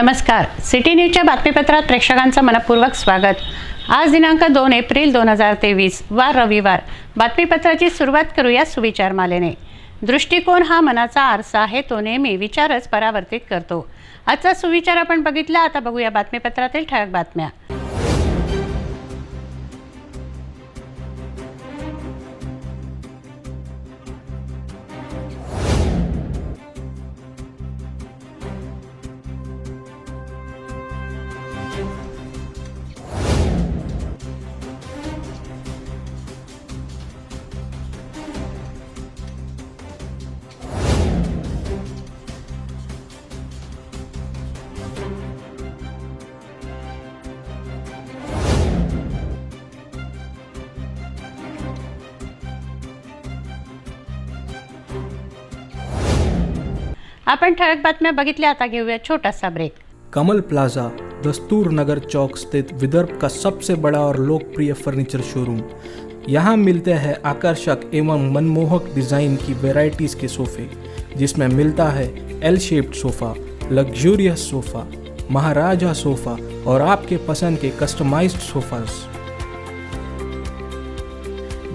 नमस्कार, सिटी न्यूजच्या बातमीपत्रात प्रेक्षकांचं मनपूर्वक स्वागत। आज दिनांक 2 एप्रिल 2023 वार रविवार। बातमीपत्राची सुरुवात करूया सुविचार मालेने। दृष्टिकोन हा मनाचा आरसा आहे, तो नेहमी विचारच परावर्तित करतो। आजचा सुविचार आपण बघितला, आता बघूया बातमीपत्रातील ठळक बातम्या। आपण ठळक बातम्या बघितल्या, आता घेऊया छोटासा ब्रेक। कमल प्लाजा, दस्तूर नगर चौक स्थित विदर्भ का सबसे बड़ा और लोकप्रिय फर्नीचर शोरूम। यहाँ मिलते हैं आकर्षक एवं मनमोहक डिज़ाइन की वैरायटीज़ के सोफ़े, जिसमें मिलता है L shaped sofa, luxurious sofa, Maharaja sofa और आपके पसंद के कस्टमाइज्ड सोफ़ास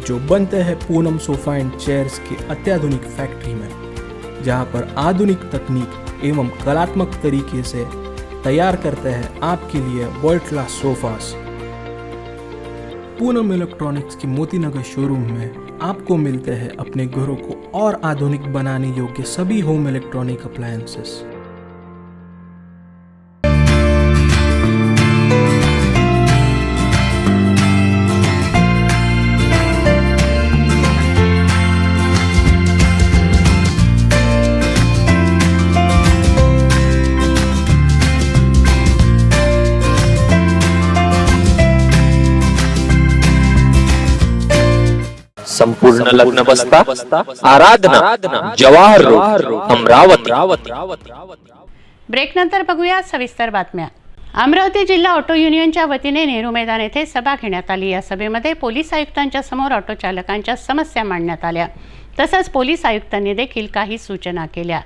जो बनते हैं पूनम सोफ़ा एंड चेयर्स की अत्याधुनिक फैक्ट्री में, जहां पर आधुनिक तकनीक एवं कलात्मक तरीके से तैयार करते हैं आपके लिए world class sofas. Poonam electronics की मोतीनगर शोरूम में आपको मिलते हैं अपने घरों को और आधुनिक बनाने योग्य सभी होम इलेक्ट्रॉनिक अप्लायंसेस। संपूर्ण लग्न बस्ता आराधना जवाहर रोड अमरावती। ब्रेक नंतर बघूया सविस्तर बातम्या। अमरावती जिल्हा ऑटो युनियनच्या वतीने नेहरू मैदान येथे सभा घेण्यात आली। या सभेमध्ये पोलीस आयुक्तांच्या समोर ऑटो चालकांच्या समस्या मांडण्यात आल्या, तसंच पोलीस आयुक्तांनी देखील काही सूचना केल्या।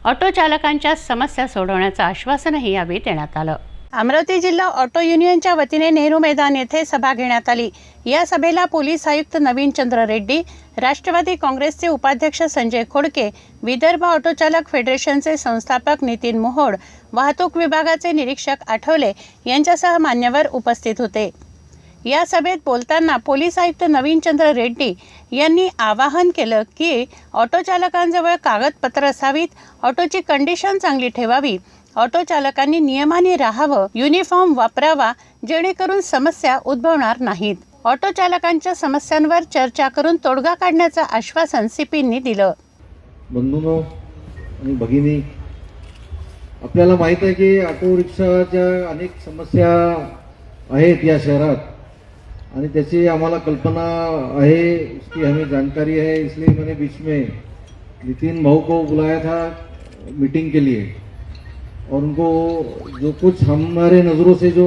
ऑटो चालकांच्या समस्या सोडवण्याचं आश्वासनही यावेळी देण्यात आलं। अमरावती जिल्हा ऑटो युनियनच्या वतीने नेहरू मैदान येथे सभा घेण्यात आली। या सभेला पोलीस आयुक्त नवीन चंद्र रेड्डी, राष्ट्रवादी काँग्रेसचे उपाध्यक्ष संजय खोडके, विदर्भ ऑटो चालक फेडरेशनचे संस्थापक नितीन मोहोड, वाहतूक विभागाचे निरीक्षक आठवले यांच्यासह मान्यवर उपस्थित होते। या सभेत बोलताना पोलीस आयुक्त नवीन चंद्र रेड्डी यांनी आवाहन केलं की ऑटो चालकांजवळ कागदपत्र असावीत, ऑटोची कंडिशन चांगली ठेवावी, ऑटो चालकांनी नियमाने राहावं, युनिफॉर्म वापरावा, जेणेकरून समस्या उद्भवणार नाहीत। ऑटो चालकांच्या समस्यांवर चर्चा करून तोडगा काढण्याचं आश्वासन सीपींनी दिलं। बंधूंनो आणि भगिनी, आपल्याला माहित आहे की ऑटो रिक्षाच्या अनेक समस्या आहेत या शहरात आणि त्याची आम्हाला कल्पना है, उसकी हमें जानकारी है। इसलिए मैंने बीच में नितिन भाऊ को बुलाया था मीटिंग के लिए और उनको जो कुछ हमारे नज़रों से जो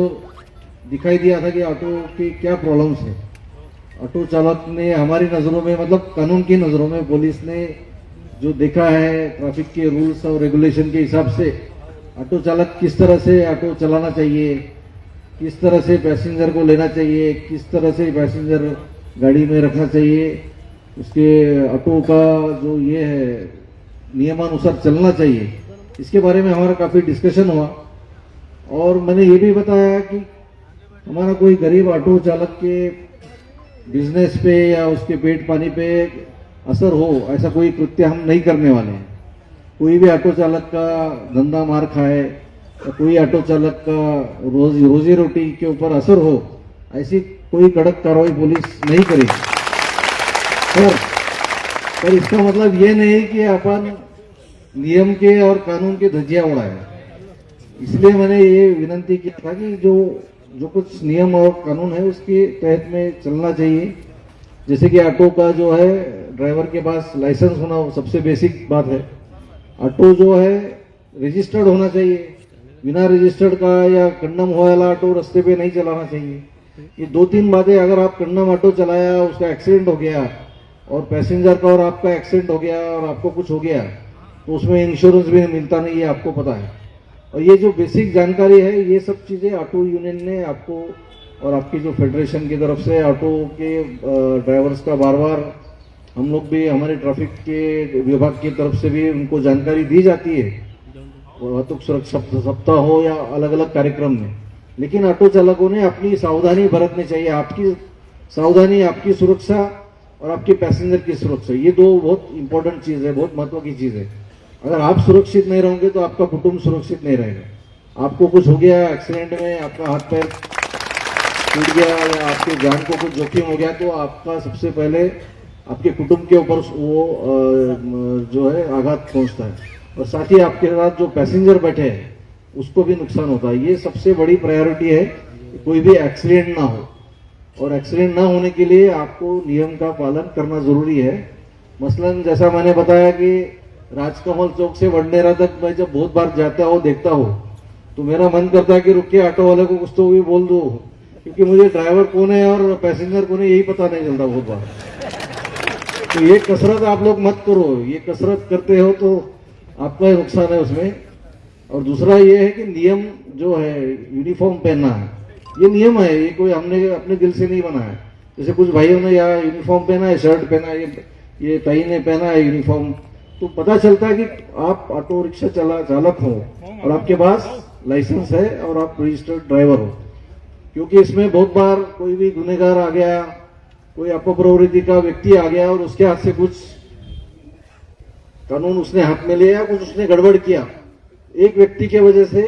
दिखाई दिया था कि ऑटो के क्या प्रॉब्लम्स है, ऑटो चालक ने हमारी नज़रों में, मतलब कानून की नज़रों में, पुलिस ने जो देखा है ट्रैफिक के रूल्स और रेगुलेशन के हिसाब से ऑटो चालक किस तरह से ऑटो चलाना चाहिए, किस तरह से पैसेंजर को लेना चाहिए, किस तरह से पैसेंजर गाड़ी में रखना चाहिए, उसके ऑटो का जो ये है नियमानुसार चलना चाहिए, इसके बारे में हमारा काफ़ी डिस्कशन हुआ। और मैंने ये भी बताया कि हमारा कोई गरीब ऑटो चालक के बिजनेस पे या उसके पेट पानी पे असर हो, ऐसा कोई कृत्य हम नहीं करने वाले हैं। कोई भी ऑटो चालक का धंधा मार खाए या कोई ऑटो चालक का रोजी रोटी के ऊपर असर हो, ऐसी कोई कड़क कार्रवाई पुलिस नहीं करेगी। पर इसका मतलब ये नहीं कि अपन नियम के और कानून के धज्जियां उड़ाए। इसलिए मैंने ये विनंती किया था कि जो कुछ नियम और कानून है उसके तहत में चलना चाहिए। जैसे कि ऑटो का जो है ड्राइवर के पास लाइसेंस होना सबसे बेसिक बात है। ऑटो जो है रजिस्टर्ड होना चाहिए, बिना रजिस्टर्ड का या कंडम वाला ऑटो रास्ते पे नहीं चलाना चाहिए। ये 2-3 बातें, अगर आप कंडम ऑटो चलाया, उसका एक्सीडेंट हो गया और पैसेंजर का और आपका एक्सीडेंट हो गया और आपको कुछ हो गया तो उसमें इंश्योरेंस भी मिलता नहीं है, आपको पता है। और ये जो बेसिक जानकारी है, ये सब चीज़ें ऑटो यूनियन ने आपको और आपकी जो फेडरेशन की तरफ से ऑटो के ड्राइवर्स का बार बार हम लोग भी, हमारे ट्रैफिक के विभाग की तरफ से भी उनको जानकारी दी जाती है, वाहतुक सुरक्षा सप्ताह हो या अलग अलग कार्यक्रम में। लेकिन ऑटो चालकों ने अपनी सावधानी बरतनी चाहिए। आपकी सावधानी, आपकी सुरक्षा और आपके पैसेंजर की सुरक्षा, ये दो बहुत इंपॉर्टेंट चीज़ है, बहुत महत्व की चीज़ है। अगर आप सुरक्षित नहीं रहोगे तो आपका कुटुंब सुरक्षित नहीं रहेगा। आपको कुछ हो गया एक्सीडेंट में, आपका हाथ पैर टूट गया या आपके जान को कुछ जोखिम हो गया, तो आपका सबसे पहले आपके कुटुंब के ऊपर वो जो है आघात पहुंचता है, और साथ ही आपके साथ जो पैसेंजर बैठे हैं उसको भी नुकसान होता है। ये सबसे बड़ी प्रायोरिटी है कि कोई भी एक्सीडेंट ना हो, और एक्सीडेंट ना होने के लिए आपको नियम का पालन करना जरूरी है। मसलन जैसा मैंने बताया कि राजकमल चौक से वडनेरा तक मैं जब बहुत बार जाता हूँ, देखता हूँ, तो मेरा मन करता है कि रुक के ऑटो वाले को कुछ तो भी बोल दो, क्योंकि मुझे ड्राइवर कौन है और पैसेंजर कौन है यही पता नहीं चलता बहुत बार। तो ये कसरत आप लोग मत करो, ये कसरत करते हो तो आपका ही नुकसान है उसमें। और दूसरा ये है कि नियम जो है, यूनिफॉर्म पहनना है, ये नियम है, ये कोई हमने अपने दिल से नहीं बनाया है। जैसे कुछ भाइयों ने या यूनिफॉर्म पहना है, शर्ट पहना है, ये टाई ने पहना है यूनिफॉर्म, तो पता चलता है कि आप ऑटो रिक्शा चालक हो और आपके पास लाइसेंस है और आप रजिस्टर्ड ड्राइवर हो। क्योंकि इसमें बहुत बार कोई भी गुनहगार आ गया, कोई अपप्रवृत्ति का व्यक्ति आ गया और उसके हाथ से कुछ कानून उसने हाथ में लिया, कुछ उसने गड़बड़ किया, एक व्यक्ति के वजह से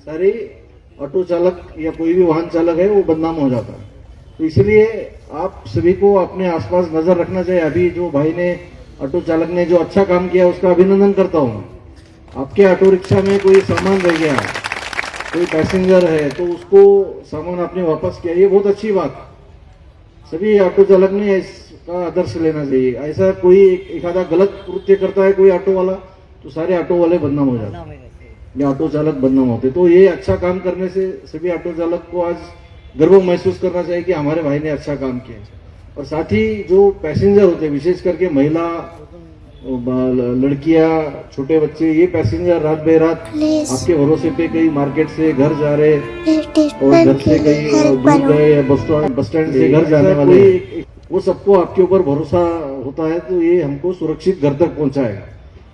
सारे ऑटो चालक या कोई भी वाहन चालक है वो बदनाम हो जाता है। तो इसलिए आप सभी को अपने आसपास नजर रखना चाहिए। अभी जो भाई ने, ऑटो चालक ने जो अच्छा काम किया उसका अभिनंदन करता हूं। आपके ऑटो रिक्शा में कोई सामान रह गया, कोई पैसेंजर है, तो उसको सामान आपने वापस किया, ये बहुत अच्छी बात। सभी ऑटो चालक ने इसका आदर्श लेना चाहिए। ऐसा कोई एखादा गलत कृत्य करता है कोई ऑटो वाला, तो सारे ऑटो वाले बदनाम हो जाते हैं या ऑटो चालक बदनाम होते। तो ये अच्छा काम करने से सभी ऑटो चालक को आज गर्व महसूस करना चाहिए कि हमारे भाई ने अच्छा काम किया। और साथ ही जो पैसेंजर होते हैं, विशेष करके महिला, लड़कियां, छोटे बच्चे, ये पैसेंजर रात बेरात आपके भरोसे पे कहीं मार्केट से घर जा रहे और घर से कहीं दूर गए या बस स्टैंड से घर जाने वाले, वो सबको आपके ऊपर भरोसा होता है, तो ये हमको सुरक्षित घर तक पहुंचाएगा।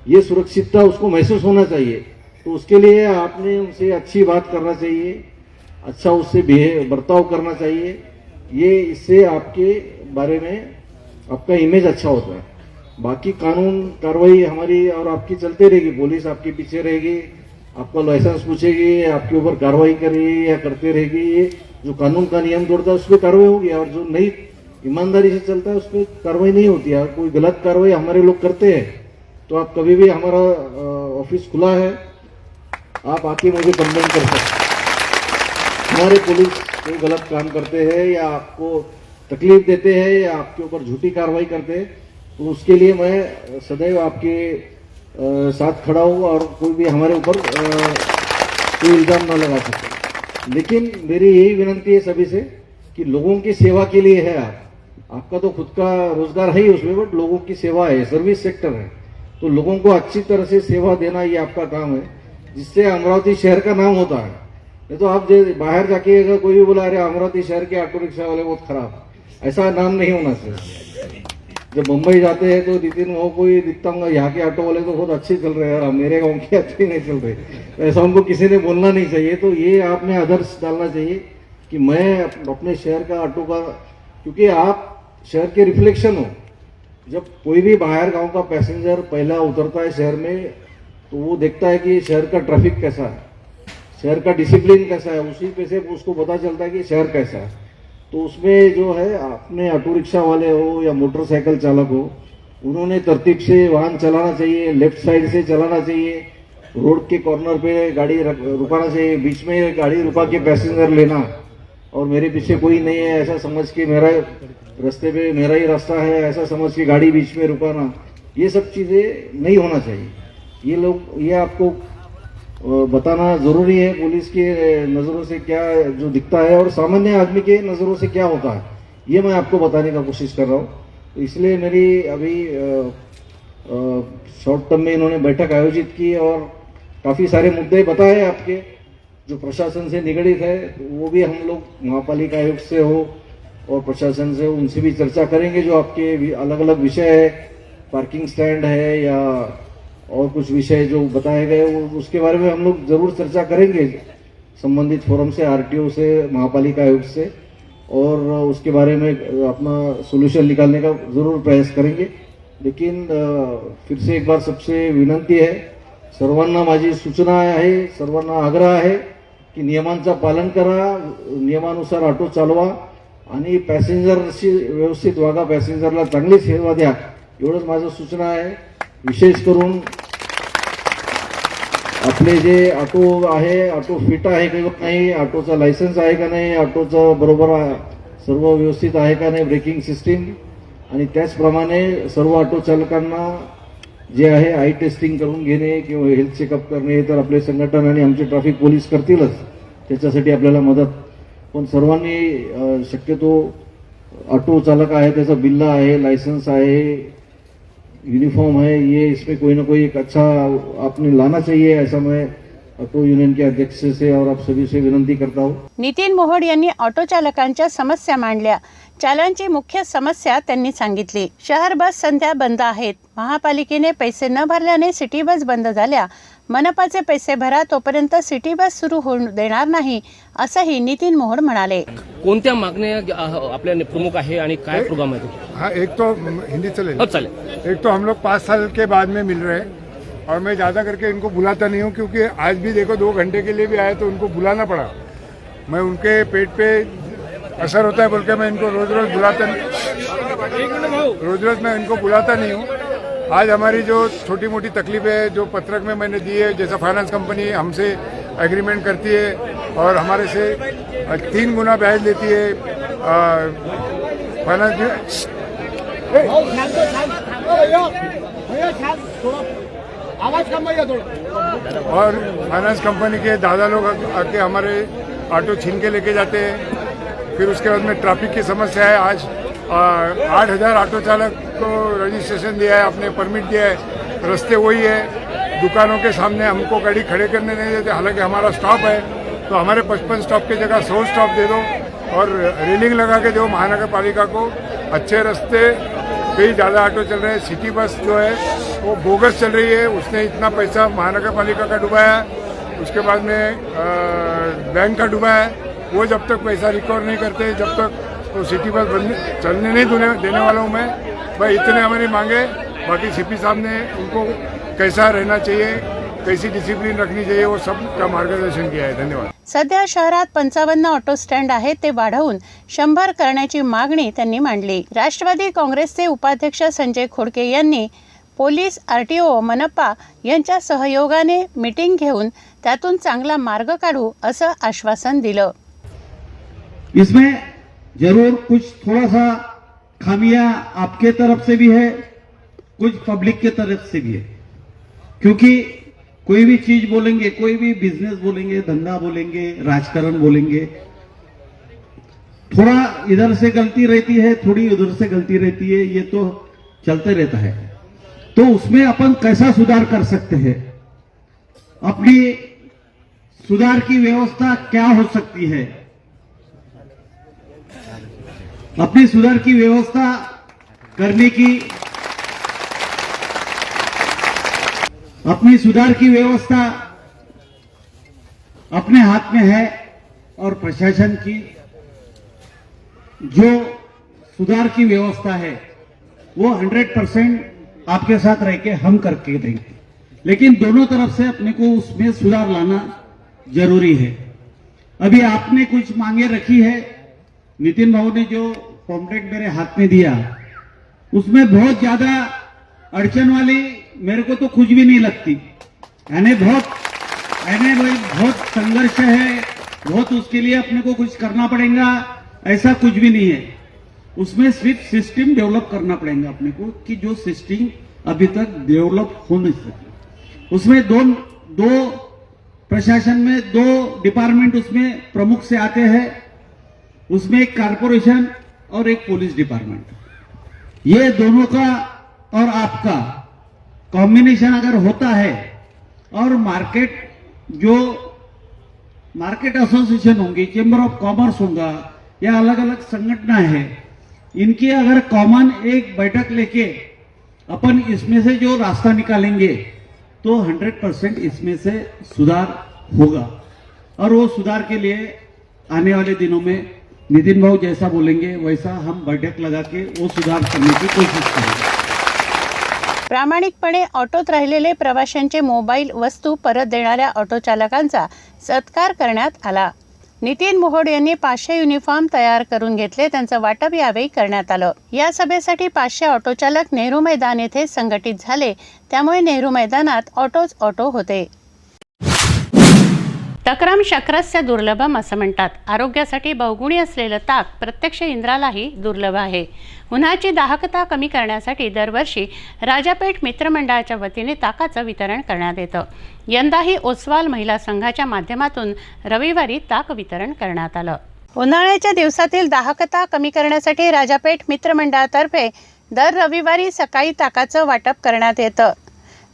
ये सुरक्षितता उसको महसूस होना चाहिए। तो उसके लिए आपने उनसे अच्छी बात करना चाहिए, अच्छा उससे बर्ताव करना चाहिए। ये इससे आपके बारे में आपका इमेज अच्छा होता है। बाकी कानून कार्रवाई हमारी और आपकी चलते रहेगी, पुलिस आपके पीछे रहेगी, आपका लाइसेंस पूछेगी, आपके ऊपर कार्रवाई करेगी या करते रहेगी। ये जो कानून का नियम तोड़ता है उस पर कार्रवाई होगी, और जो नहीं ईमानदारी से चलता है उस पर कार्रवाई नहीं होती है। कोई गलत कार्रवाई हमारे लोग करते हैं तो आप कभी भी, हमारा ऑफिस खुला है, आप आके मुझे कंप्लेन कर सकते। हमारे पुलिस कोई गलत काम करते हैं या आपको तकलीफ देते हैं या आपके ऊपर झूठी कार्रवाई करते हैं, तो उसके लिए मैं सदैव आपके साथ खड़ा हूँ और कोई भी हमारे ऊपर कोई इल्जाम न लगा सके। लेकिन मेरी यही विनती है सभी से कि लोगों की सेवा के लिए है आपका तो खुद का रोजगार है ही उसमें, बट लोगों की सेवा है, सर्विस सेक्टर है, तो लोगों को अच्छी तरह से सेवा देना ये आपका काम है, जिससे अमरावती शहर का नाम होता है। नहीं तो आप बाहर जाके अगर कोई भी बोला अरे अमरावती शहर के ऑटो रिक्शा वाले बहुत खराब, ऐसा नाम नहीं होना चाहिए। जब मुंबई जाते हैं तो नितिन वो कोई दिखता हूँ यहाँ के ऑटो वाले तो बहुत अच्छे चल रहे हैं, मेरे गांव के अच्छे नहीं चल रहे, ऐसा उनको किसी ने बोलना नहीं चाहिए। तो ये आपने आदर्श डालना चाहिए कि मैं अपने शहर का ऑटो का, क्योंकि आप शहर के रिफ्लेक्शन हो। जब कोई भी बाहर गांव का पैसेंजर पहला उतरता है शहर में, तो वो देखता है कि शहर का ट्रैफिक कैसा है, शहर का डिसिप्लिन कैसा है, उसी पे से उसको पता चलता है कि शहर कैसा है। तो उसमें जो है, अपने ऑटो रिक्शा वाले हो या मोटरसाइकिल चालक हो, उन्होंने तरतीब से वाहन चलाना चाहिए, लेफ्ट साइड से चलाना चाहिए, रोड के कॉर्नर पे गाड़ी रुकाना चाहिए, बीच में गाड़ी रुका के पैसेंजर लेना और मेरे पीछे कोई नहीं है ऐसा समझ के, मेरा रास्ते पे मेरा ही रास्ता है ऐसा समझ के गाड़ी बीच में रुकाना, ये सब चीज़ें नहीं होना चाहिए। ये आपको बताना जरूरी है, पुलिस के नज़रों से क्या जो दिखता है और सामान्य आदमी के नज़रों से क्या होता है, ये मैं आपको बताने का कोशिश कर रहा हूँ। तो इसलिए मेरी अभी शॉर्ट टर्म में इन्होंने बैठक आयोजित की और काफ़ी सारे मुद्दे बताए आपके जो प्रशासन से निगड़ित है, तो वो भी हम लोग महापालिका आयुक्त से हो और प्रशासन से उनसे भी चर्चा करेंगे। जो आपके अलग अलग विषय है, पार्किंग स्टैंड है या और कुछ विषय जो बताए गए, वो उसके बारे में हम लोग जरूर चर्चा करेंगे संबंधित फोरम से, आरटीओ से, महापालिका आयुक्त से, और उसके बारे में अपना सोल्यूशन निकालने का जरूर प्रयास करेंगे। लेकिन फिर से एक बार सबसे विनंती आहे, सर्वांना माझी सूचना आहे, सर्वांना आग्रह आहे की नियमांचं पालन करा, नियमानुसार ऑटो चालवा आणि पॅसेंजरशी व्यवस्थित वागा, पॅसेंजरला चांगली सेवा द्या, एवढंच माझं सूचना आहे। विशेष करून आपले जे ऑटो आहे, ऑटो फिट आहे की नाही, ऑटोचा लायसन्स आहे का नाही, ऑटोचं बरोबर सर्व व्यवस्थित आहे का नाही, ब्रेकिंग सिस्टीम, आणि त्याचप्रमाणे सर्व ऑटो चालकांना जे आहे आई टेस्टिंग करून घेणे किंवा हेल्थ चेकअप करणे तर आपले संघटन आणि आमचे ट्रॅफिक पोलीस करतीलच, त्याच्यासाठी आपल्याला मदत। पण सर्वांनी शक्यतो ऑटो चालक आहे त्याचा बिल्ला आहे, लायसन्स आहे, यूनिफॉर्म है, ये इसमें कोई ना कोई एक अच्छा आपने लाना चाहिए, ऐसा मैं ऑटो यूनियन के अध्यक्ष से और आप सभी से विनंती करता हूँ। नितीन मोहोड यांनी ऑटो चालकांच्या समस्या मांडल्या। चालकांची मुख्य समस्या त्यांनी सांगितली। शहर बस सध्या बंद आहेत। महापालिकेने पैसे न भरल्याने सिटी बस बंद झाल्या। मनपाचे पैसे भरा, तोपर्यंत सिटी बस सुरू होऊ देणार नाही, असंही नितीन मोहोड म्हणाले। कोणत्या मागण्या आपल्या प्रमुख आहे आणि काय प्रोग्राम है? हाँ, एक तो हिंदी चले चले। एक तो हम लोग 5 साल के बाद में मिल रहे हैं और मैं ज़्यादा करके इनको बुलाता नहीं हूँ, क्योंकि आज भी देखो 2 घंटे के लिए भी आए तो उनको बुलाना पड़ा। मैं उनके पेट पे असर होता है बोल के मैं इनको रोज रोज मैं इनको बुलाता नहीं हूँ। आज हमारी जो छोटी मोटी तकलीफ है, जो पत्रक में मैंने दी है, जैसा फाइनेंस कंपनी हमसे एग्रीमेंट करती है और हमारे से 3 गुना ब्याज लेती है फाइनेंस, और फाइनेंस कंपनी के दादा लोग आके हमारे ऑटो छीन के लेके जाते हैं। फिर उसके बाद में ट्रैफिक की समस्या है। आज 8,000 ऑटो चालक को रजिस्ट्रेशन दिया है, आपने परमिट दिया है, रास्ते वही है, दुकानों के सामने हमको गाड़ी खड़े करने नहीं देते। हालांकि हमारा स्टॉप है, तो हमारे 55 स्टॉप की जगह 100 स्टॉप दे दो और रेलिंग लगा के दो महानगर पालिका को। अच्छे रास्ते पे ही ज़्यादा ऑटो चल रहे हैं। सिटी बस जो है वो बोगस चल रही है, उसने इतना पैसा महानगर पालिका का डुबाया, उसके बाद में बैंक का डुबाया। वो जब तक पैसा रिकवर नहीं करते, जब तक तो सिटी बस चलने नहीं देने वाला हूँ मैं। भाई इतने हमारी मांगे, बाकी सीपी साहब ने उनको कैसा रहना चाहिए, कैसी डिसिप्लिन रखनी चाहिए, वो सब का मार्गदर्शन किया है। धन्यवाद। सध्या शहरात 55 ऑटो स्टँड आहेत, ते वाढवून 100 करण्याची मागणी त्यांनी मांडली। राष्ट्रवादी काँग्रेसचे उपाध्यक्ष संजय खोडके यांनी पोलीस, आरटीओ, मनपा यांच्या सहयोगाने मीटिंग घेऊन त्यातून चांगला मार्ग काढू असं आश्वासन दिलं। इसमें जरूर कुछ थोड़ा सा खामियां आपके तरफ से भी है, कुछ पब्लिक के तरफ से भी है, क्योंकि कोई भी चीज बोलेंगे, कोई भी बिजनेस बोलेंगे, धंधा बोलेंगे, राजकारण बोलेंगे, थोड़ा इधर से गलती रहती है, थोड़ी उधर से गलती रहती है, ये तो चलते रहता है। तो उसमें अपन कैसा सुधार कर सकते हैं, अपनी सुधार की व्यवस्था क्या हो सकती है, अपनी सुधार की व्यवस्था करने की, अपनी सुधार की व्यवस्था अपने हाथ में है और प्रशासन की जो सुधार की व्यवस्था है वो 100% आपके साथ रह के हम करके देंगे। लेकिन दोनों तरफ से अपने को उसमें सुधार लाना जरूरी है। अभी आपने कुछ मांगे रखी है, नितिन भाऊ ने जो पॉम्पलेट मेरे हाथ में दिया उसमें बहुत ज्यादा अड़चन वाली मेरे को तो कुछ भी नहीं लगती। यानी बहुत संघर्ष है, बहुत उसके लिए अपने को कुछ करना पड़ेगा, ऐसा कुछ भी नहीं है। उसमें सिर्फ सिस्टम डेवलप करना पड़ेगा अपने को, कि जो सिस्टम अभी तक डेवलप हो नहीं सकी। उसमें दो प्रशासन में 2 डिपार्टमेंट उसमें प्रमुख से आते हैं, उसमें एक कारपोरेशन और एक पुलिस डिपार्टमेंट। ये दोनों का और आपका कॉम्बिनेशन अगर होता है और मार्केट एसोसिएशन होंगी, चेंबर ऑफ कॉमर्स होगा, या अलग अलग संगठना है, इनकी अगर कॉमन एक बैठक लेके अपन इसमें से जो रास्ता निकालेंगे तो 100% इसमें से सुधार होगा। और वो सुधार के लिए आने वाले दिनों में नितिन भाऊ जैसा बोलेंगे वैसा हम बैठक लगा के वो सुधार करने की कोशिश करेंगे। प्रामाणिकपणे ऑटोत राहिलेले प्रवाशांचे मोबाईल वस्तू परत देणाऱ्या ऑटो चालकांचा सत्कार करण्यात आला। नितीन मोहोड यांनी 500 युनिफॉर्म तयार करून घेतले, त्यांचं वाटप यावेळी करण्यात आलं। या सभेसाठी 500 ऑटो चालक नेहरू मैदान येथे संघटित झाले, त्यामुळे नेहरू मैदानात ऑटोच ऑटो होते। तक्रम शक्रस्य दुर्लभम असं म्हणतात। आरोग्यासाठी बहुगुणी असलेलं ताक प्रत्यक्ष इंद्रालाही दुर्लभ आहे। उन्हाची दाहकता कमी करण्यासाठी दरवर्षी राजापेठ मित्रमंडळाच्या वतीने ताकाचं वितरण करण्यात येतं। यंदाही ओसवाल महिला संघाच्या माध्यमातून रविवारी ताक वितरण करण्यात आलं। उन्हाळ्याच्या दिवसातील दाहकता कमी करण्यासाठी राजापेठ मित्रमंडळातर्फे दर रविवारी सकाळी ताकाचं वाटप करण्यात येतं।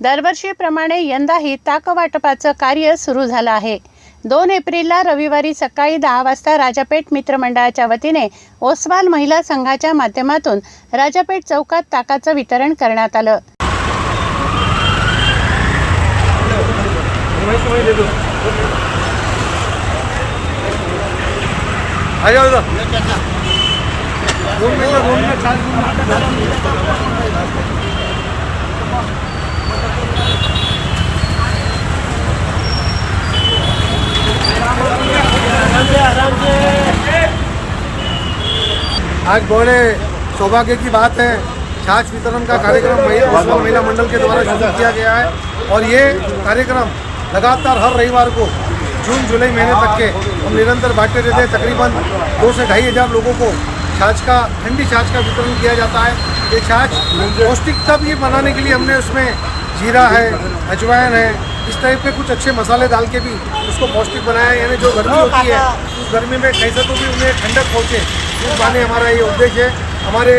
दरवर्षीप्रमाणे यंदाही ताक वाटपाचं कार्य सुरू झालं आहे। 2 एप्रिलला रविवारी सकाळी 10 वाजता राजापेठ मित्रमंडळाच्या वतीने ओसवाल महिला संघाच्या माध्यमातून राजापेठ चौकात ताकाचं वितरण करण्यात आलं। आज बड़े सौभाग्य की बात है, छाछ वितरण का कार्यक्रम ओसवाल महिला मंडल के द्वारा शुरू किया गया है और ये कार्यक्रम लगातार हर रविवार को जून जुलाई महीने तक के हम निरंतर बांटते रहते हैं। तकरीबन 2 से 2.5 हज़ार लोगों को ठंडी छाछ का वितरण किया जाता है। ये छाछ पौष्टिकता भी बनाने के लिए हमने उसमें जीरा है, अजवाइन है, इस टाइप के कुछ अच्छे मसाले डाल के भी उसको पौष्टिक बनाया है। यानी जो गर्मी होती है उस गर्मी में कैसे तो भी उन्हें ठंडक पहुँचे, इस बाने हमारा ये उद्देश्य है। हमारे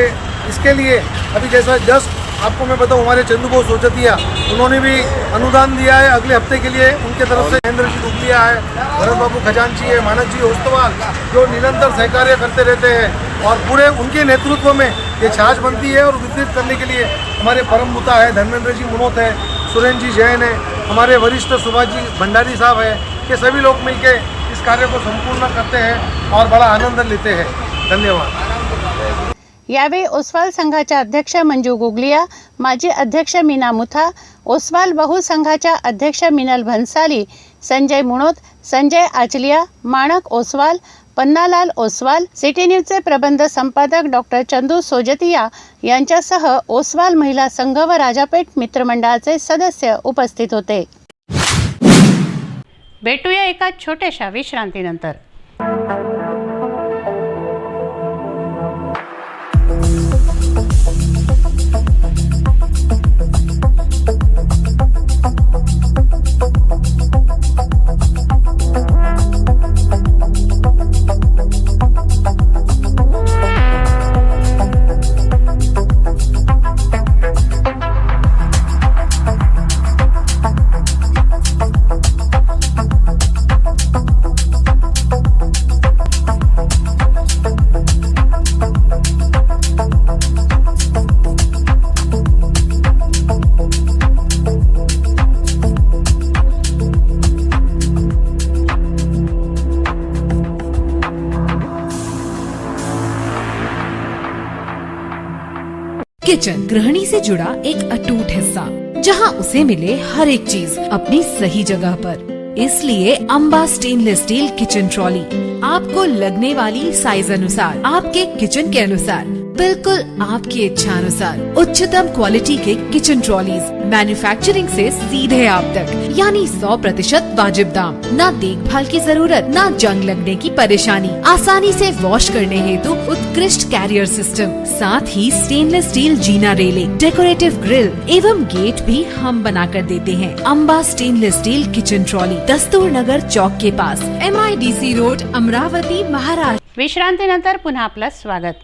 इसके लिए अभी जैसा जस्ट आपको मैं बताऊँ, हमारे चंदू सोचतिया उन्होंने भी अनुदान दिया है। अगले हफ्ते के लिए उनके तरफ से महेंद्र जी डुबलिया है, भरत बाबू खजांची है, मानस जी ओस्तवाल, जो निरंतर सहकार्य करते रहते हैं और पूरे उनके नेतृत्व में ये छाछ बनती है। और वितरित करने के लिए हमारे परम पिता है धर्मेंद्र जी मुनोत है, सुरेंद्र जी जैन है, हमारे वरिष्ठ सुभाष जी भंडारी साहब है, ये सभी लोग मिलकर इस कार्य को संपूर्ण करते हैं और बड़ा आनंद लेते हैं। धन्यवाद। यावेळी ओसवाल संघाच्या अध्यक्ष मंजू गुगलिया, माजी अध्यक्ष मीना मुथा, ओसवाल बहु संघाच्या अध्यक्ष मिनल भन्साली, संजय मुणोत, संजय आचलिया, माणक ओसवाल, पन्नालाल ओसवाल, सिटी न्यूजचे प्रबंध संपादक डॉक्टर चंदू सोजतिया यांच्यासह ओसवाल महिला संघ व राजापेठ मित्रमंडळाचे सदस्य उपस्थित होते। भेटूया एका छोट्याशा विश्रांतीनंतर। किचन गृहिणी से जुड़ा एक अटूट हिस्सा, जहां उसे मिले हर एक चीज अपनी सही जगह पर। इसलिए Amba stainless steel kitchen trolley आपको लगने वाली साइज अनुसार, आपके किचन के अनुसार, बिल्कुल आपकी इच्छा अनुसार उच्चतम क्वालिटी के किचन ट्रॉलीज मैन्युफैक्चरिंग से सीधे आप तक, यानी 100% वाजिब दाम, ना देखभाल की जरूरत, ना जंग लगने की परेशानी, आसानी से वॉश करने हेतु उत्कृष्ट कैरियर सिस्टम, साथ ही स्टेनलेस स्टील जीना रेलिंग, डेकोरेटिव ग्रिल एवं गेट भी हम बना कर देते हैं। Amba stainless steel kitchen trolley, Dastur Nagar Chowk के पास, MIDC रोड, अमरावती, महाराष्ट्र। विश्रांतीनंतर पुन्हा आपलं स्वागत।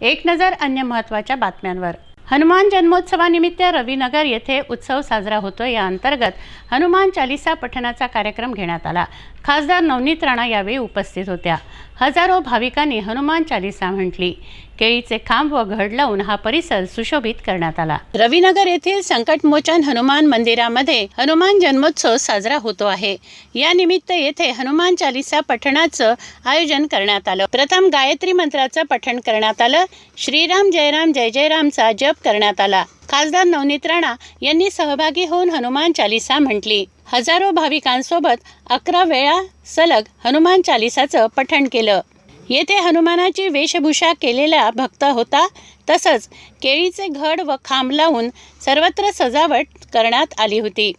एक नजर अन्य महत्त्वाच्या बातम्यांवर। हनुमान जन्मोत्सवानिमित्त रविनगर येथे उत्सव साजरा होतो. या अंतर्गत हनुमान चालीसा पठणाचा कार्यक्रम घेण्यात आला. खासदार नवनीत राणा यावेळी उपस्थित होत्या. हजारो भाविकांनी हनुमान चालीसा म्हटली. केळीचे खांब व घड लावून हा परिसर सुशोभित करण्यात आला. रविनगर येथील संकटमोचन हनुमान मंदिरामध्ये हनुमान जन्मोत्सव साजरा होतो आहे. या निमित्त येथे हनुमान चालीसा पठणाचं आयोजन करण्यात आलं. प्रथम गायत्री मंत्राचं पठण करण्यात आलं. श्रीराम जयराम जय जयरामचा जप करण्यात आला. खासदार नवनीत राणा यांनी सहभागी होऊन हनुमान चालीसा म्हटली. हजारो भाविकांसोबत 11 वेळा सलग हनुमान चालीसाचं पठण केलं. येथे हनुमानाची वेशभूषा केलेला भक्त होता. तसंच केळीचे घड व खांब लावून सर्वत्र सजावट करण्यात आली होती.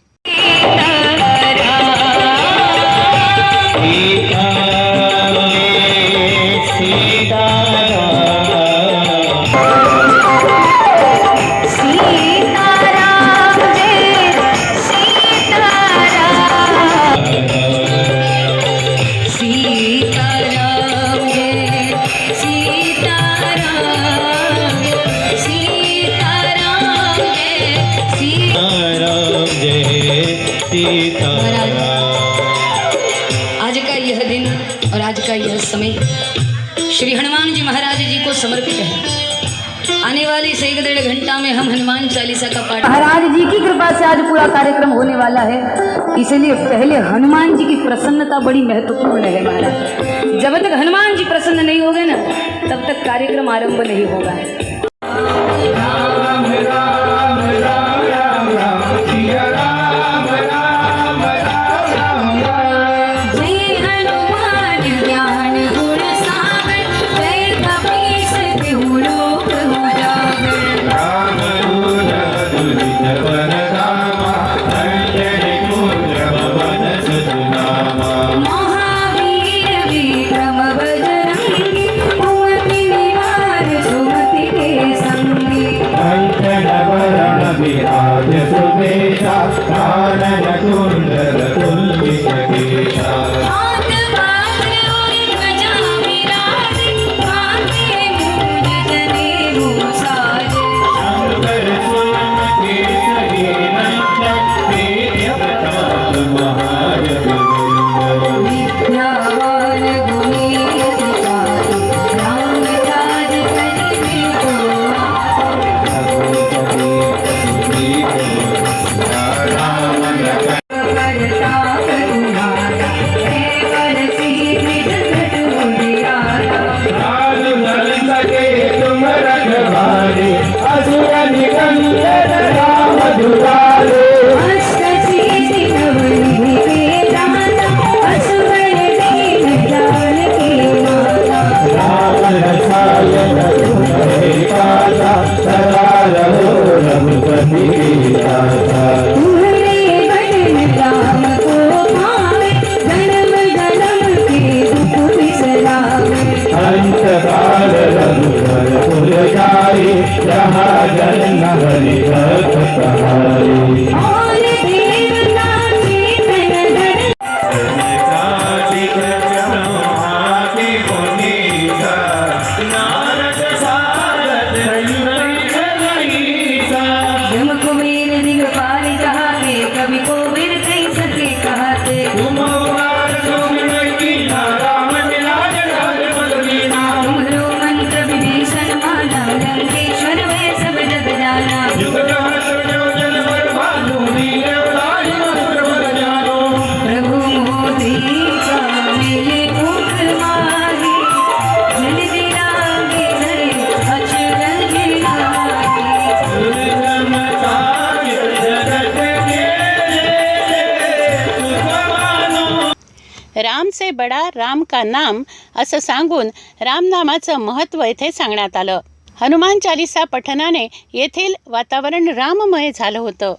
आज का यह दिन और आज का यह समय श्री हनुमान जी महाराज जी को समर्पित है। आने वाली से 1-1.5 घंटा में हम हनुमान चालीसा का पाठ महाराज जी की कृपा से आज पूरा कार्यक्रम होने वाला है। इसलिए पहले हनुमान जी की प्रसन्नता बड़ी महत्वपूर्ण है महाराज। जब तक हनुमान जी प्रसन्न नहीं होंगे ना तब तक कार्यक्रम आरंभ नहीं होगा। राम से बडा राम का नाम असं सांगून रामनामाचं महत्त्व येथे सांगण्यात आलं. हनुमान चालीसा पठणाने येथील वातावरण राममय झालं होतं.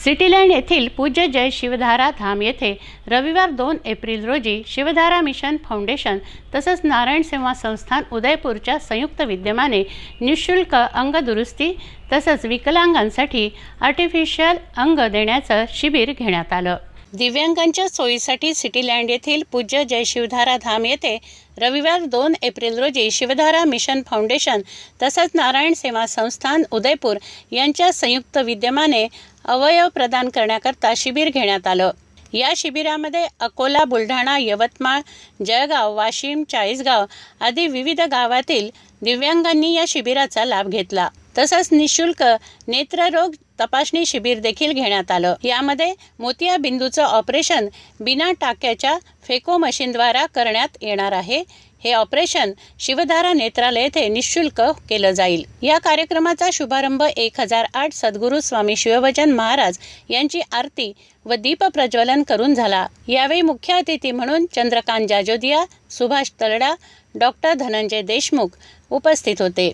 सिटीलँड येथील पूज्य जय शिवधारा धाम येथे रविवार 2 एप्रिल रोजी शिवधारा मिशन फाउंडेशन तसंच नारायण सेवा संस्थान उदयपूरच्या संयुक्त विद्यमाने निःशुल्क अंग दुरुस्ती तसंच विकलांगांसाठी आर्टिफिशियल अंग देण्याचं शिबिर घेण्यात आलं. दिव्यांगांच्या सोयीसाठी सिटीलँड येथील पूज्य जय शिवधारा धाम येथे रविवार 2 एप्रिल रोजी शिवधारा मिशन फाउंडेशन तसंच नारायण सेवा संस्थान उदयपूर यांच्या संयुक्त विद्यमाने अवयव प्रदान करण्याकरता शिबिर घेण्यात आलं। या शिबिरामध्ये अकोला, बुलढाणा, यवतमाळ, जळगाव, वाशिम, चाळीसगाव आदी विविध गावातील दिव्यांगांनी या शिबिराचा लाभ घेतला। तसंच निशुल्क नेत्ररोग तपासणी शिबिर देखील घेण्यात आलं। यामध्ये मोतियाबिंदूचं ऑपरेशन बिना टाक्याच्या फेको मशीनद्वारा करण्यात येणार आहे। हे ऑपरेशन शिवधारा नेत्रालय येथे निशुल्क केलं जाईल। या कार्यक्रमाचा शुभारंभ 1008 सद्गुरू स्वामी शिवभजन महाराज यांची आरती व दीप प्रज्वलन करून झाला। यावेळी मुख्य अतिथी म्हणून चंद्रकांत जाजोदिया, सुभाष तलडा, डॉक्टर धनंजय देशमुख उपस्थित होते।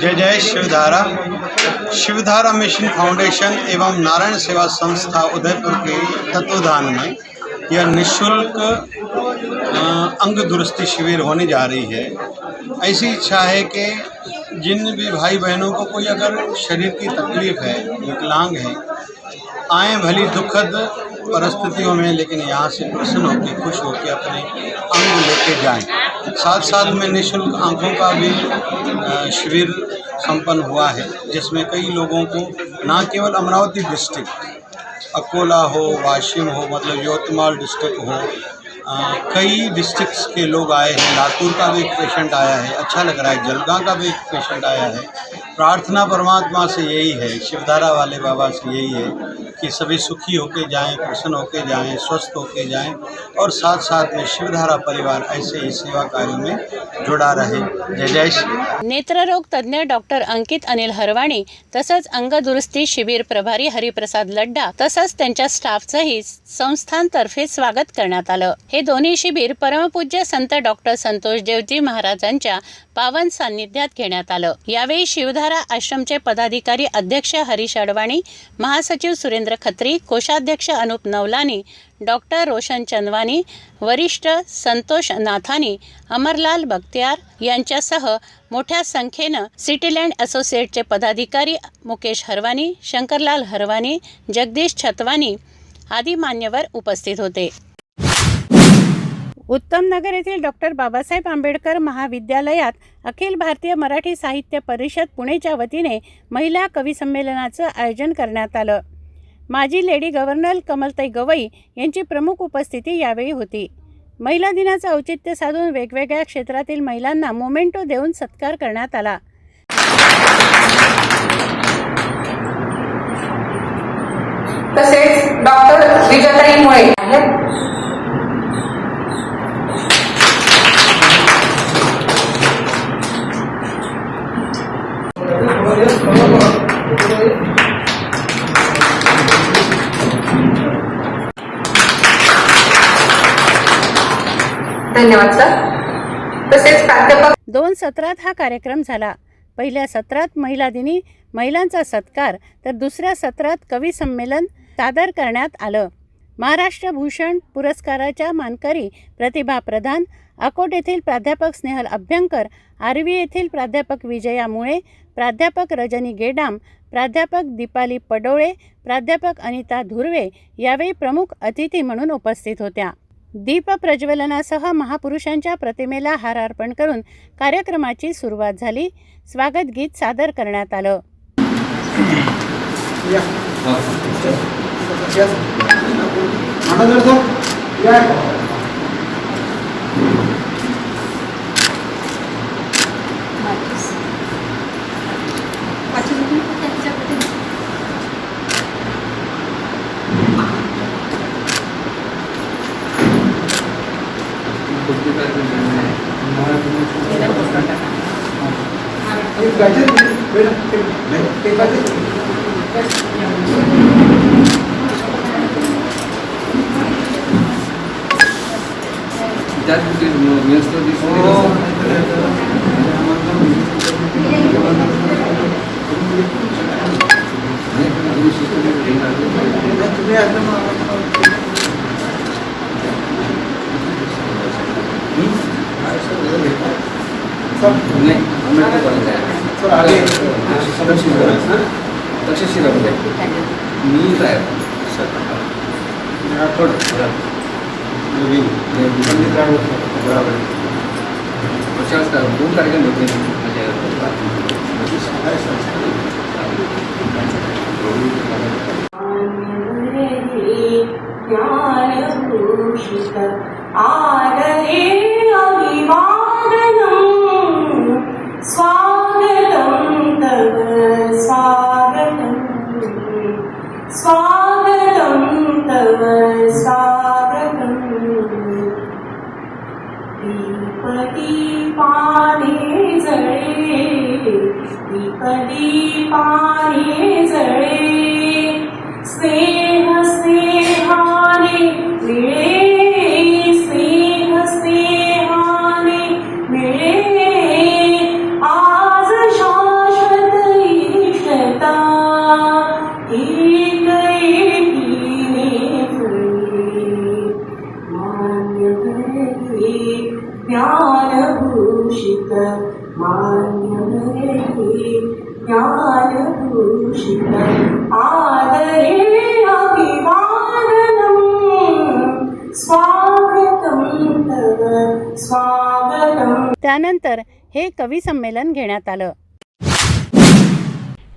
जय जय शिवधारा। शिवधारा मिशन फाउंडेशन एवं नारायण सेवा संस्था उदयपुर के तत्वाधान में यह निःशुल्क अंग दुरुस्ती शिविर होने जा रही है। ऐसी इच्छा है कि जिन भी भाई बहनों को कोई अगर शरीर की तकलीफ है, विकलांग है, आए भली दुखद परिस्थितियों में, लेकिन यहाँ से प्रसन्न होकर खुश होकर अपने अंग लेके जाएं। साथ साथ में निःशुल्क आँखों का भी शिविर संपन्न हुआ है, जिसमें कई लोगों को न केवल अमरावती डिस्ट्रिक्ट, अकोला हो, वाशिम हो, मतलब यवतमाल डिस्ट्रिक्ट हो, कई डिस्ट्रिक्ट्स के लोग आए हैं। लातूर का भी एक पेशेंट आया है, अच्छा लग रहा है। जलगांव का भी एक पेशेंट आया है। प्रार्थना परमात्मा से यही है, शिवधारा वाले बाबा से यही है कि सभी सुखी होके जाएं, प्रसन्न होके जाएं, स्वस्थ होके जाएं और साथ साथ में शिवधारा परिवार ऐसे ही सेवा कार्यों में जुड़ा रहे। जय जय श्री। नेत्ररोग तज्ञ डॉक्टर अंकित अनिल हरवाणी तसंच अंग दुरुस्ती शिबिर प्रभारी हरिप्रसाद लड्डा तसंच त्यांच्या स्टाफचंही संस्थांतर्फे स्वागत करण्यात आलं। हे दोन्ही शिबिर परमपूज्य संत डॉक्टर संतोष देवजी महाराजांच्या पावन सान्निध्यात घेण्यात आलं। यावेळी शिवधारा आश्रमचे पदाधिकारी अध्यक्ष हरीश अडवाणी, महासचिव सुरेंद्र खत्री, कोषाध्यक्ष अनुप नवलानी, डॉक्टर रोशन चंदवानी, वरिष्ठ संतोष नाथानी, अमरलाल बख्तियार यांच्यासह मोठ्या संख्येनं सिटीलँड असोसिएटचे पदाधिकारी मुकेश हरवानी, शंकरलाल हरवानी, जगदीश छतवानी आदी मान्यवर उपस्थित होते। उत्तम नगर येथील डॉक्टर बाबासाहेब आंबेडकर महाविद्यालयात अखिल भारतीय मराठी साहित्य परिषद पुणेच्या वतीने महिला कवी संमेलनाचं आयोजन करण्यात आलं। माजी लेडी गव्हर्नर कमलताई गवई यांची प्रमुख उपस्थिती यावेळी होती। महिला दिनाचं औचित्य साधून वेगवेगळ्या क्षेत्रातील महिलांना मोमेंटो देऊन सत्कार करण्यात आला। तसेच डॉक्टर विजयताई मुळे धन्यवाद सर। तसेच प्राध्यापक 2 सत्रात हा कार्यक्रम झाला। पहिल्या सत्रात महिला दिनी महिलांचा सत्कार तर दुसऱ्या सत्रात कवी संमेलन सादर करण्यात आलं। महाराष्ट्र भूषण पुरस्काराच्या मानकरी प्रतिभा प्रधान, अकोट येथील प्राध्यापक स्नेहल अभ्यंकर, आर्वी येथील प्राध्यापक विजया मुळे, प्राध्यापक रजनी गेडाम, प्राध्यापक दीपाली पडोळे, प्राध्यापक अनिता धुर्वे यावेळी प्रमुख अतिथी म्हणून उपस्थित होत्या। दीप प्रज्वलनासह महापुरुषांच्या प्रतिमेला हार अर्पण करून कार्यक्रमाची सुरुवात झाली। स्वागत गीत सादर करण्यात आलं। त्यानंतर हे कवी संमेलन घेण्यात आलं.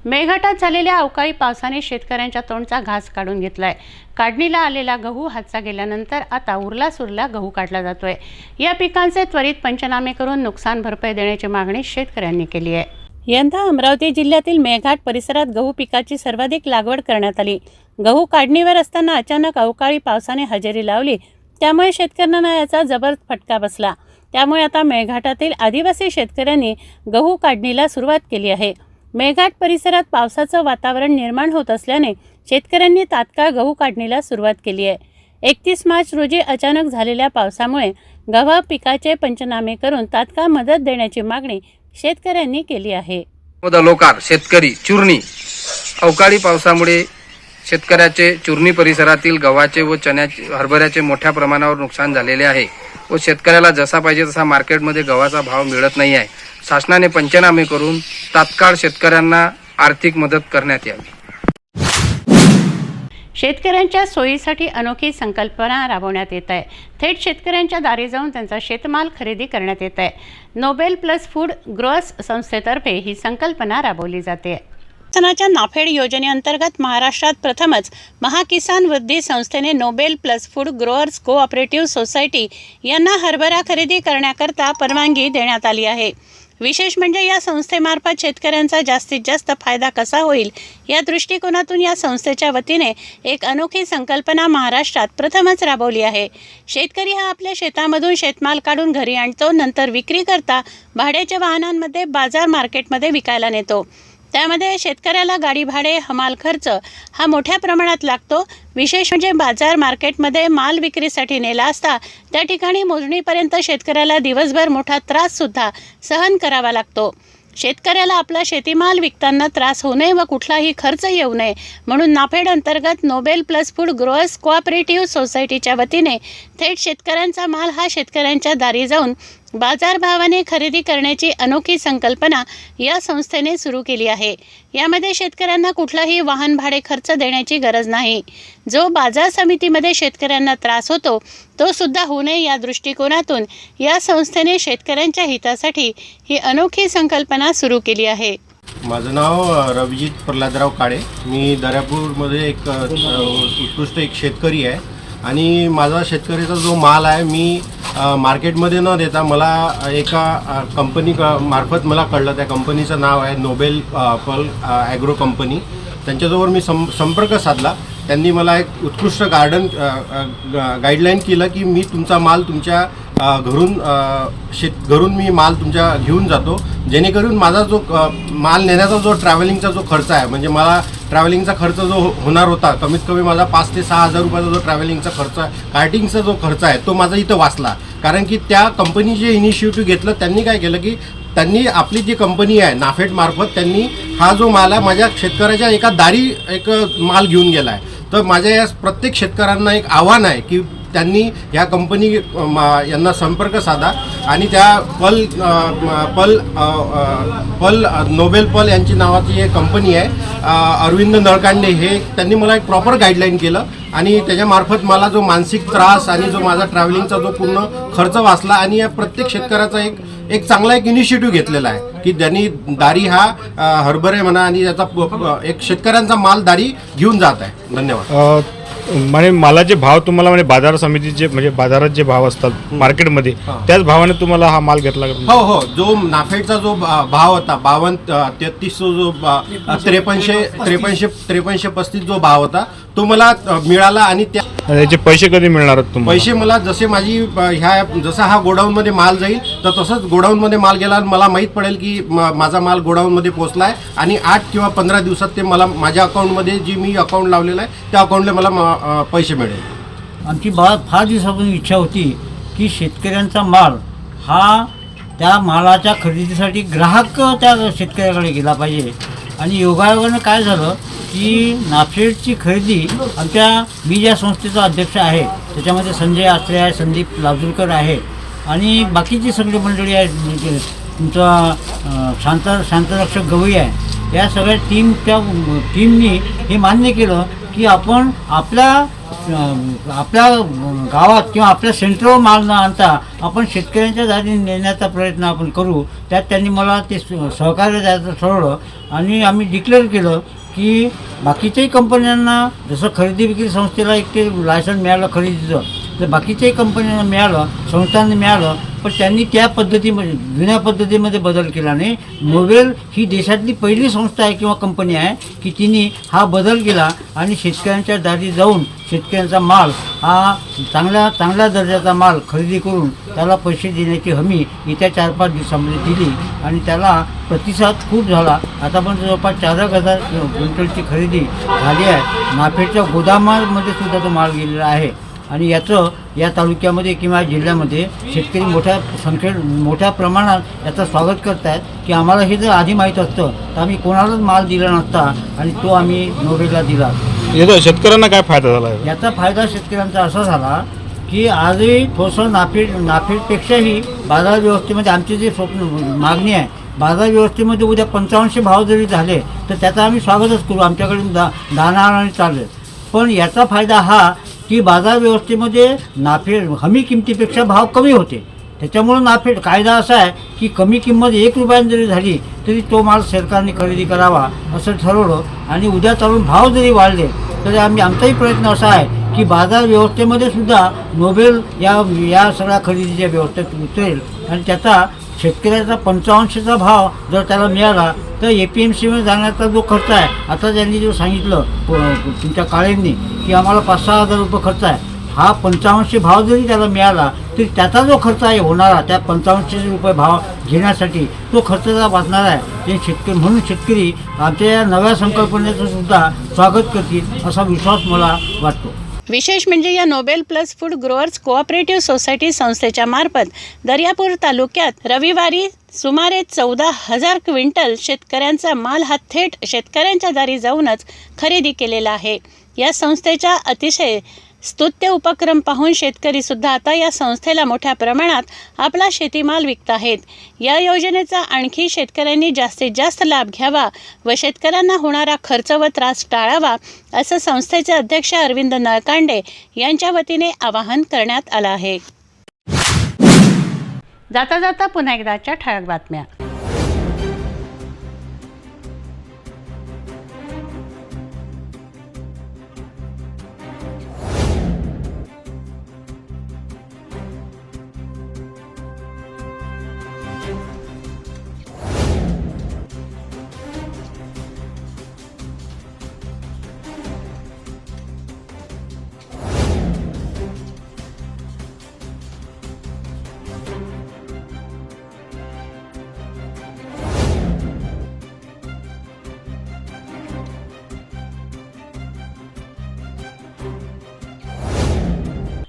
मेळघाटात झालेल्या अवकाळी पावसाने शेतकऱ्यांच्या तोंडचा घास काढून घेतलाय. काढणीला आलेला गहू हातचा गेल्यानंतर आता उरला सुरला गहू काढला जातोय. या पिकांचे त्वरित पंचनामे करून नुकसान भरपाई देण्याची मागणी शेतकऱ्यांनी केली आहे. यंदा अमरावती जिल्ह्यातील मेळघाट परिसरात गहू पिकाची सर्वाधिक लागवड करण्यात आली. गहू काढणीवर असताना अचानक अवकाळी पावसाने हजेरी लावली, त्यामुळे शेतकऱ्यांना याचा जबर फटका बसला. त्यामुळे आता मेळघाटातील आदिवासी शेतकऱ्यांनी गहू काढणीला सुरुवात केली आहे. मेळघाट परिसरात पावसाचं वातावरण निर्माण होत असल्याने शेतकऱ्यांनी तात्काळ गहू काढणीला सुरुवात केली आहे. 31 मार्च रोजी अचानक झालेल्या पावसामुळे गव्हा पिकाचे पंचनामे करून तात्काळ मदत देण्याची मागणी शेतकऱ्यांनी केली आहे. लोकार शेतकरी चुरणी अवकाळी पावसामुळे शेतकऱ्याचे चुरणी परिसरातील गव्हाचे व चण्याचे हरभऱ्याचे मोठ्या प्रमाणावर नुकसान झालेले आहे व शेतकऱ्याला जसा पाहिजे तसा मार्केटमध्ये गव्हाचा भाव मिळत नाही आहे. शासनाने पंचनामे करून तात्काळ शेतकऱ्यांना आर्थिक मदत करण्यात यावी. शेतकऱ्यांच्या सोयीसाठी अनोखी संकल्पना राबवण्यात येत आहे. थेट शेतकऱ्यांच्या दारी जाऊन त्यांचा शेतमाल खरेदी करण्यात येत आहे. नोबेल प्लस फूड ग्रोअर्स संस्थेतर्फे ही संकल्पना राबवली जाते. शासनाच्या नाफेड योजनेअंतर्गत महाराष्ट्रात प्रथमच महाकिसान वृद्धी संस्थेने Nobel plus food growers cooperative society यांना हरभरा खरेदी करण्याकरता परवानगी देण्यात आली आहे. विशेष म्हणजे या संस्थेमार्फत शेतकऱ्यांचा जास्तीत जास्त फायदा कसा होईल या दृष्टिकोनातून या संस्थेच्या वतीने एक अनोखी संकल्पना महाराष्ट्रात प्रथमच राबवली आहे. शेतकरी हा आपल्या शेतामधून शेतमाल काढून घरी आणतो, नंतर विक्री करता भाड्याच्या वाहनांमध्ये बाजार मार्केटमध्ये विकायला नेतो. त्यामध्ये शेतकऱ्याला गाडी भाडे, हमाल खर्च हा मोठ्या प्रमाणात लागतो. विशेष म्हणजे बाजार मार्केटमध्ये माल विक्रीसाठी नेला असता त्या ठिकाणी मोजणीपर्यंत शेतकऱ्याला दिवसभर मोठा त्राससुद्धा सहन करावा लागतो. शेतकऱ्याला आपला शेतीमाल विकताना त्रास होऊ नये व कुठलाही खर्च येऊ नये म्हणून नाफेड अंतर्गत Nobel plus food growers cooperative सोसायटीच्या वतीने थेट शेतकऱ्यांचा माल हा शेतकऱ्यांच्या दारी जाऊन बाजारभावाने खरेदी करण्याची अनोखी संकल्पना या संस्थेने सुरू केली आहे. यामध्ये शेतकऱ्यांना कुठलाही वाहन भाडे खर्च देण्याची गरज नाही. जो बाजार समितीमध्ये शेतकऱ्यांना त्रास होतो तो सुद्धा होऊ नये या दृष्टिकोनातून या संस्थेने शेतकऱ्यांच्या हितासाठी ही अनोखी संकल्पना सुरू केली आहे. माझं नाव रविजित प्रल्हादराव काळे. मी दर्यापूरमध्ये एक उत्कृष्ट एक शेतकरी आहे आणि माझा शेतकरीचा जो माल आहे मी मार्केटमध्ये न देता मला एका कंपनी मार्फत मला कळलं. त्या कंपनीचं नाव आहे नोबेल पल ॲग्रो कंपनी. त्यांच्याजवळ मी संपर्क साधला. त्यांनी मला एक उत्कृष्ट गाईडलाईन केलं की मी तुमचा माल तुमच्या घरून मी माल तुमच्या घेऊन जातो, जेणेकरून माझा जो माल नेण्याचा जो ट्रॅव्हलिंगचा जो खर्च आहे, म्हणजे मला ट्रॅव्हलिंगचा खर्च जो होणार होता, कमीत कमी माझा 5 ते 6 हजार रुपयाचा जो ट्रॅव्हलिंगचा खर्च कार्टिंगचा जो खर्च आहे तो माझा इथं वाचला. कारण की त्या कंपनी जे इनिशिएटिव्ह घेतलं त्यांनी काय केलं की त्यांनी आपली जी कंपनी आहे नाफेड मार्फत त्यांनी हा जो माल आहे माझ्या शेतकऱ्याच्या एका दारी एक माल घेऊन गेला आहे. तर माझ्या या प्रत्येक शेतकऱ्यांना एक आव्हान आहे की त्यांनी ह्या कंपनी यांना संपर्क साधा आणि त्या पल नोबेल पल यांची नावाची एक कंपनी आहे, अरविंद नळकांडे, हे त्यांनी मला एक प्रॉपर गाईडलाईन केलं आणि त्याच्यामार्फत मला जो मानसिक त्रास आणि जो माझा ट्रॅव्हलिंगचा जो पूर्ण खर्च वाचला. आणि या प्रत्येक शेतकऱ्याचा एक चांगला एक इनिशिएटिव्ह घेतलेला आहे की ज्यांनी दारी हा हरभरे म्हणा आणि याचा एक शेतकऱ्यांचा माल दारी घेऊन जात आहे. धन्यवाद. म्हणजे मालाचे भाव तुम्हाला म्हणजे बाजार समितीचे म्हणजे बाजारात जे भाव असतात मार्केटमध्ये त्याच भावाने तुम्हाला हा माल घेतला का? हो, जो नाफेडचा जो भाव होता 52-33 जो 53-35 जो भाव होता तो मला मिळाला. आणि त्याचे पैसे कधी मिळणार आहेत तुम्हाला? पैसे मला जसे जसा हा गोडाऊनमध्ये माल जाईल तर तसंच गोडाऊनमध्ये माल गेला मला माहीत पडेल की माझा माल गोडाऊनमध्ये पोहोचला आहे आणि 8 किंवा 15 दिवसात ते मला माझ्या अकाउंटमध्ये जी मी अकाउंट लावलेलं आहे त्या अकाउंटला मला पैसे मिळेल. आमची फार दिवसापासून इच्छा होती की शेतकऱ्यांचा माल हा त्या मालाच्या खरेदीसाठी ग्राहक त्या शेतकऱ्याकडे गेला पाहिजे. आणि योगायोगानं काय झालं की नाफेडची खरेदी मी ज्या संस्थेचा अध्यक्ष आहे त्याच्यामध्ये संजय आत्रे आहे, संदीप लाजूरकर आहे आणि बाकीची सगळी मंडळी आहे, तुमचा शांतरक्षक गवई आहे, या सगळ्या टीमनी हे मान्य केलं की आपण आपल्या गावात किंवा आपल्या सेंटरवर माल न आणता आपण शेतकऱ्यांच्या दारी नेण्याचा प्रयत्न आपण करू. त्यात त्यांनी मला ते सहकार्य द्यायचं ठरवलं आणि आम्ही डिक्लेअर केलं की बाकीच्याही कंपन्यांना जसं खरेदी विक्री संस्थेला एक ते लायसन मिळालं खरेदीचं, तर बाकीच्याही कंपन्यांना मिळालं, संस्थांना मिळालं, पण त्यांनी त्या पद्धतीमध्ये जुन्या पद्धतीमध्ये बदल केला नाही. नोबेल ही देशातली पहिली संस्था आहे किंवा कंपनी आहे की तिने हा बदल केला आणि शेतकऱ्यांच्या दारी जाऊन शेतकऱ्यांचा माल हा चांगल्या दर्जाचा माल खरेदी करून त्याला पैसे देण्याची हमी येत्या 4-5 दिवसामध्ये दिली आणि त्याला प्रतिसाद खूप झाला. आतापर्यंत जवळपास 4,000 क्विंटलची खरेदी झाली आहे. नाफेडच्या गोदामामध्ये सुद्धा तो माल गेलेला आहे आणि याचं या तालुक्यामध्ये किंवा जिल्ह्यामध्ये शेतकरी मोठ्या प्रमाणात याचं स्वागत करत आहेत की आम्हाला हे जर आधी माहीत असतं तर आम्ही कोणालाच माल दिला नसता आणि तो आम्ही नोबेलला दिला. याचा शेतकऱ्यांना काय फायदा झाला? याचा फायदा शेतकऱ्यांचा असा झाला की आजही थोडंसं नाफेडपेक्षाही बाजार व्यवस्थेमध्ये आमची जी मागणी आहे, बाजार व्यवस्थेमध्ये उद्या 5500 भाव जरी झाले तर त्याचा आम्ही स्वागतच करू, आमच्याकडे दाना आणि चालेल. पण याचा फायदा हा की बाजार व्यवस्थेमध्ये नाफेड हमी किमतीपेक्षा भाव कमी होते. त्याच्यामुळं नाफेड कायदा असा आहे की कमी किंमत 1 रुपयाने जरी झाली तरी तो माल सरकारने खरेदी करावा असं ठरवलं. आणि उद्या चालून भाव जरी वाढले तरी आमचाही प्रयत्न असा आहे की बाजार व्यवस्थेमध्ये सुद्धा नोबेल या सगळ्या खरेदीच्या व्यवस्थेत उतरेल आणि त्याचा शेतकऱ्याचा 5500चा भाव जर त्याला मिळाला तर APMCमध्ये जाण्याचा जो खर्च आहे, आता त्यांनी जो सांगितलं तुमच्या काळेंनी की आम्हाला 5-6 हजार रुपये खर्च आहे, हा 5500 भाव जरी त्याला मिळाला तरी त्याचा जो खर्च आहे होणारा त्या 5500 रुपये भाव घेण्यासाठी तो खर्च जर वाचणार आहे. ते म्हणून शेतकरी आमच्या या नव्या संकल्पनेचं सुद्धा स्वागत करतील असा विश्वास मला वाटतो. विशेष म्हणजे या Nobel plus food growers cooperative society संस्थेच्या मार्फत दर्यापूर तालुक्यात रविवारी सुमारे 14,000 क्विंटल शेतकऱ्यांचा माल हा थेट शेतकऱ्यांच्या दारी जाऊनच खरेदी केलेला आहे. या संस्थेच्या अतिशय स्तुत्य उपक्रम पाहून शेतकरी सुद्धा आता या संस्थेला मोठ्या प्रमाणात आपला शेतीमाल विकत आहेत. या योजनेचा आणखी शेतकऱ्यांनी जास्तीत जास्त लाभ घ्यावा व शेतकऱ्यांना होणारा खर्च व त्रास टाळावा असं संस्थेचे अध्यक्ष अरविंद नळकांडे यांच्या वतीने आवाहन करण्यात आलं आहे. जाता जाता पुन्हा एकदाच्या ठळक बातम्या.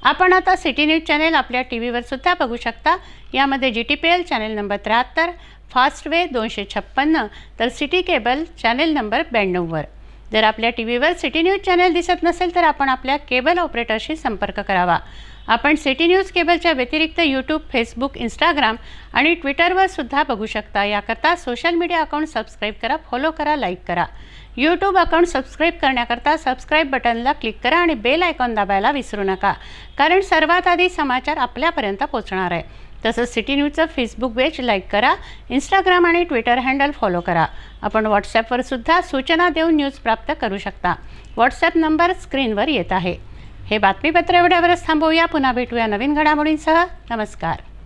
आपण आता सिटी न्यूज चॅनेल आपल्या टी व्हीवर सुद्धा बघू शकता. यामध्ये GTPL चॅनेल नंबर 73, फास्टवे 256, तर सिटी केबल चॅनेल नंबर 92वर. जर आपल्या टी व्हीवर सिटी न्यूज चॅनेल दिसत नसेल तर आपण आपल्या केबल ऑपरेटरशी संपर्क करावा. आपण सिटी न्यूज केबलच्या व्यतिरिक्त यूट्यूब, फेसबुक, इंस्टाग्राम आणि ट्विटरवर सुद्धा बघू शकता. याकरता सोशल मीडिया अकाउंट सबस्क्राईब करा, फॉलो करा, लाईक करा. यूट्यूब अकाउंट सबस्क्राईब करण्याकरता सबस्क्राईब बटनला क्लिक करा आणि बेल आयकॉन दाबायला विसरू नका, कारण सर्वात आधी समाचार आपल्यापर्यंत पोहोचणार आहे. तसंच सिटी न्यूजचं फेसबुक पेज लाईक करा, इंस्टाग्राम आणि ट्विटर हँडल फॉलो करा. आपण व्हॉट्सॲपवर सुद्धा सूचना देऊन न्यूज प्राप्त करू शकता. व्हॉट्सॲप नंबर स्क्रीनवर येत आहे. हे बातमीपत्र एवढ्यावरच थांबवूया. पुन्हा भेटूया नवीन घडामोडींसह. नमस्कार.